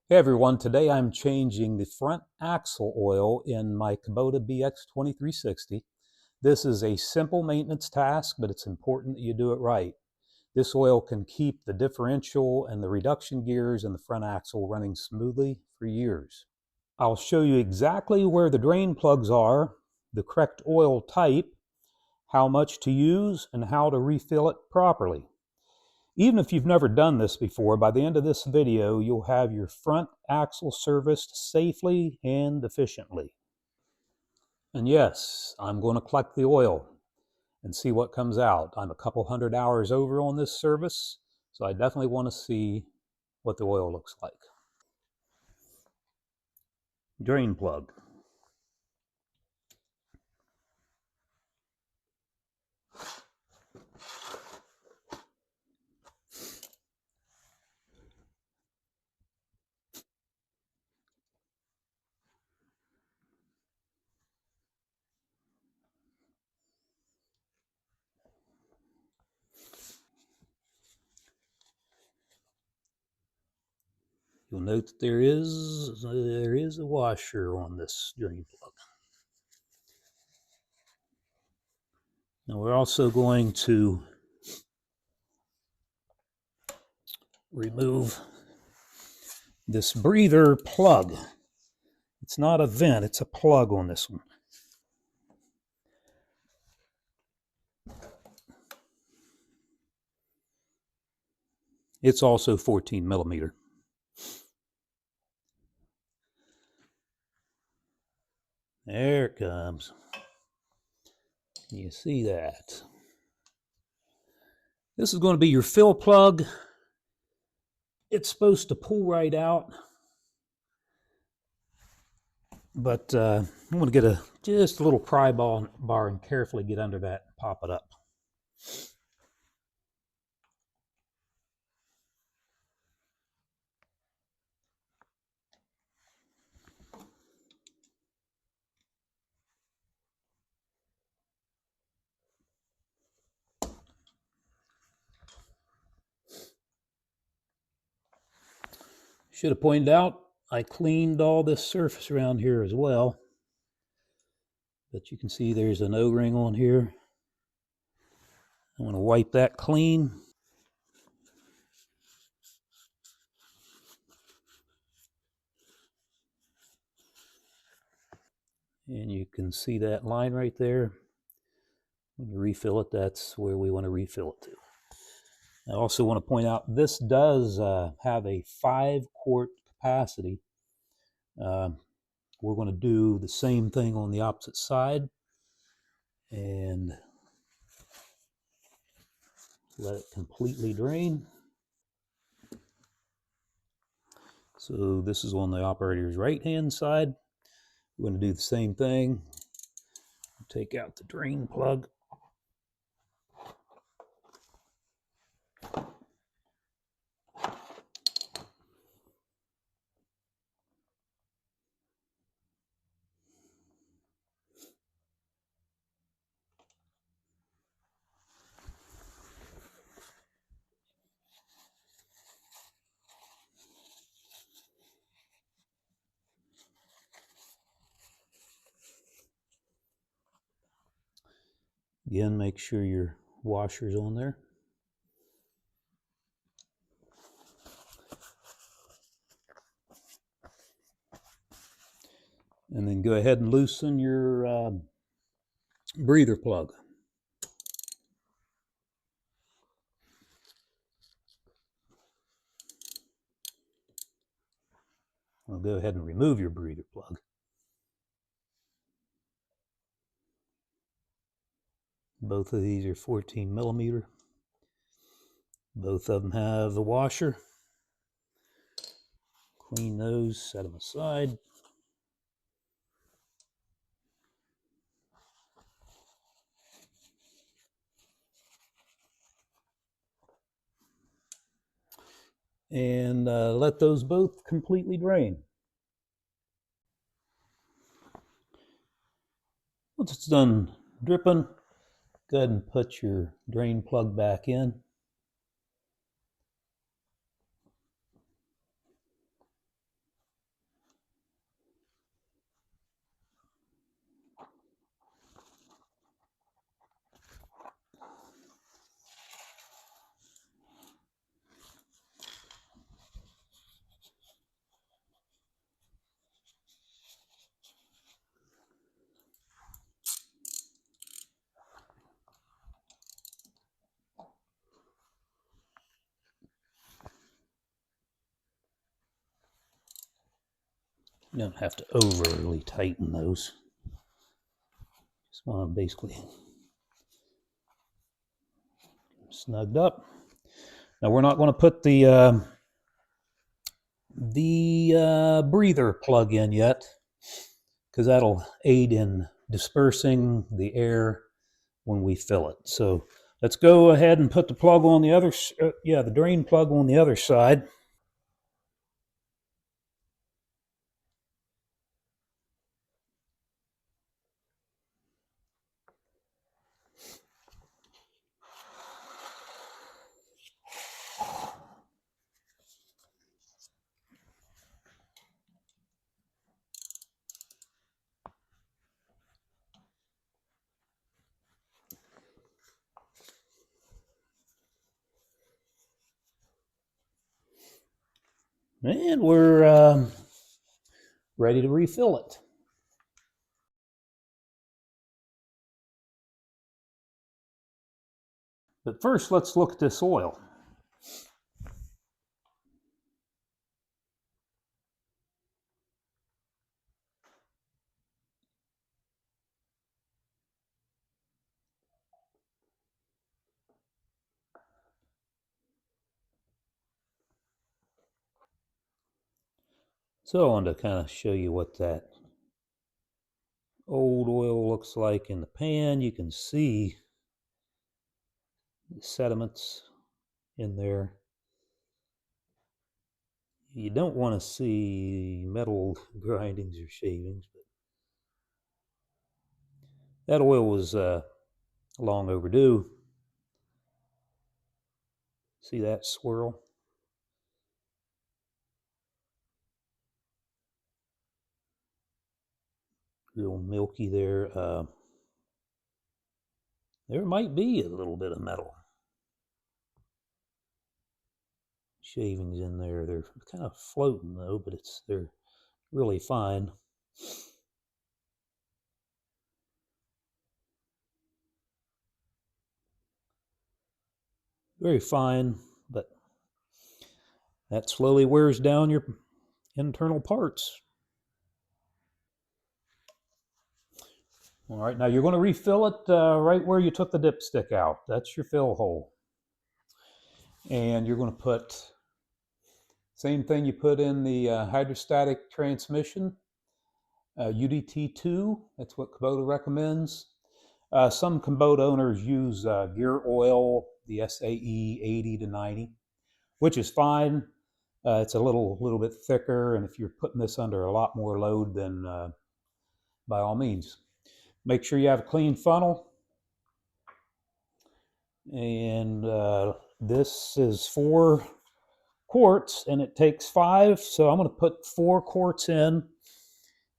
Hey everyone, today I'm changing the front axle oil in my Kubota BX2360. This is a simple maintenance task, but it's important that you do it right. This oil can keep the differential and the reduction gears in the front axle running smoothly for years. I'll show you exactly where the drain plugs are, the correct oil type, how much to use, and how to refill it properly. Even if you've never done this before, by the end of this video, you'll have your front axle serviced safely and efficiently. And yes, I'm going to collect the oil and see what comes out. I'm a couple hundred hours over on this service, so I definitely want to see what the oil looks like. Drain plug. You'll note that there is a washer on this drain plug. Now we're also going to remove this breather plug. It's not a vent, it's a plug on this one. It's also 14 millimeter. There it comes. You see that? This is going to be your fill plug. It's supposed to pull right out, but I'm going to get just a little pry bar and carefully get under that and pop it up. Should have pointed out, I cleaned all this surface around here as well. But you can see there's an O-ring on here. I'm going to wipe that clean. And you can see that line right there. When you refill it, that's where we want to refill it to. I also want to point out this does have a 5-quart capacity. We're going to do the same thing on the opposite side and let it completely drain. So this is on the operator's right-hand side. We're going to do the same thing. Take out the drain plug. Again, make sure your washer's on there. And then go ahead and loosen your breather plug. I'll go ahead and remove your breather plug. Both of these are 14 millimeter. Both of them have the washer. Clean those, set them aside. And let those both completely drain. Once it's done dripping, go ahead and put your drain plug back in. You don't have to overly tighten those. Just want to basically snugged up. Now we're not going to put the breather plug in yet, because that'll aid in dispersing the air when we fill it. So let's go ahead and put the plug on the other, the drain plug on the other side. And we're ready to refill it. But first, let's look at this oil. So I wanted to kind of show you what that old oil looks like in the pan. You can see the sediments in there. You don't want to see metal grindings or shavings, but that oil was long overdue. See that swirl? Real milky there. There might be a little bit of metal shavings in there. They're kind of floating though, but they're really fine. Very fine, but that slowly wears down your internal parts. All right, now you're going to refill it right where you took the dipstick out. That's your fill hole. And you're going to put same thing you put in the hydrostatic transmission, UDT2. That's what Kubota recommends. Some Kubota owners use gear oil, the SAE 80 to 90, which is fine. It's a little bit thicker, and if you're putting this under a lot more load, then by all means. Make sure you have a clean funnel. And this is 4 quarts, and it takes 5. So I'm going to put 4 quarts in,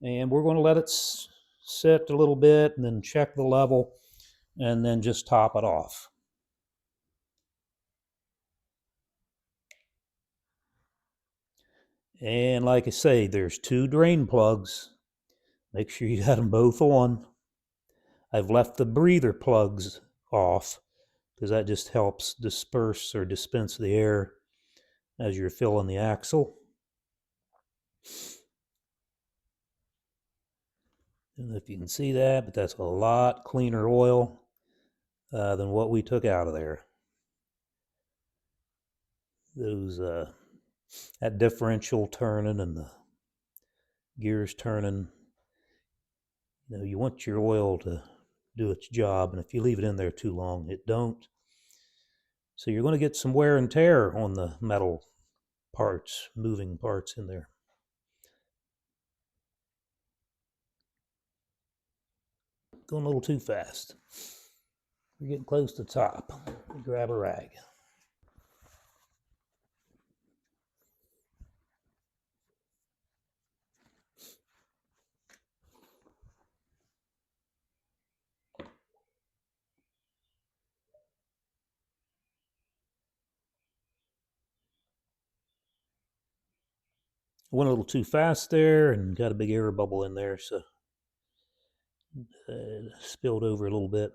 and we're going to let it sit a little bit, and then check the level, and then just top it off. And like I say, there's 2 drain plugs. Make sure you got them both on. I've left the breather plugs off because that just helps disperse or dispense the air as you're filling the axle. I don't know if you can see that, but that's a lot cleaner oil than what we took out of there. Those that differential turning and the gears turning, you want your oil to do its job, and if you leave it in there too long, it don't. So you're going to get some wear and tear on the metal parts, moving parts in there. Going a little too fast. We're getting close to the top. Grab a rag. Went a little too fast there and got a big air bubble in there, so spilled over a little bit.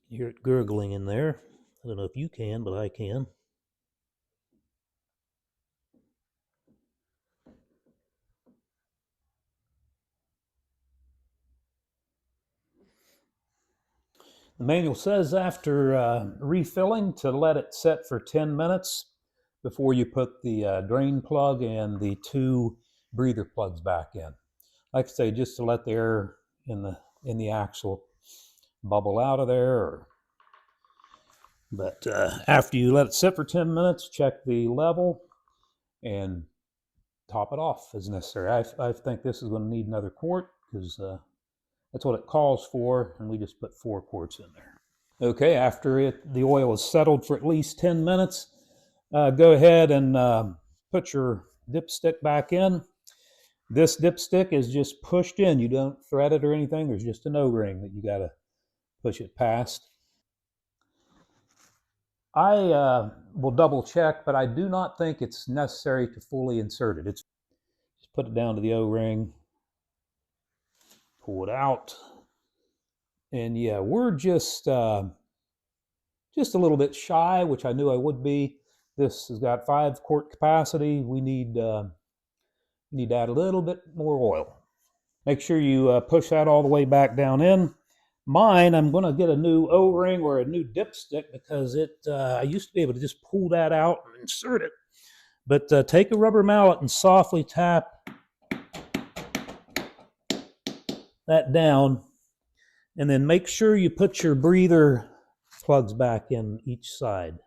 You hear it gurgling in there. I don't know if you can, but I can. The manual says after refilling to let it set for 10 minutes before you put the drain plug and the 2 breather plugs back in. Like I say, just to let the air in the axle bubble out of there. But after you let it sit for 10 minutes, check the level and top it off as necessary. I think this is going to need another quart because that's what it calls for, and we just put 4 quarts in there. Okay, after the oil is settled for at least 10 minutes, go ahead and put your dipstick back in. This dipstick is just pushed in. You don't thread it or anything. There's just an O-ring that you got to push it past. I will double check, but I do not think it's necessary to fully insert it. Just put it down to the O-ring, pull it out, and yeah, we're just a little bit shy, which I knew I would be. This has got 5 quart capacity. We need to add a little bit more oil. Make sure you push that all the way back down in. Mine, I'm going to get a new O-ring or a new dipstick because I used to be able to just pull that out and insert it. But take a rubber mallet and softly tap that down, and then make sure you put your breather plugs back in each side.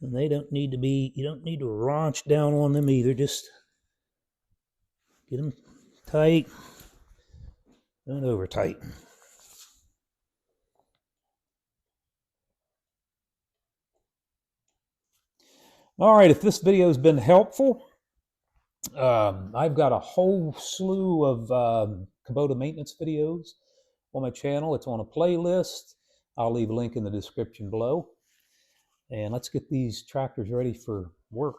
And they don't need to be, you don't need to raunch down on them either. Just get them tight and over tight. All right, if this video has been helpful, I've got a whole slew of Kubota maintenance videos on my channel. It's on a playlist. I'll leave a link in the description below. And let's get these tractors ready for work.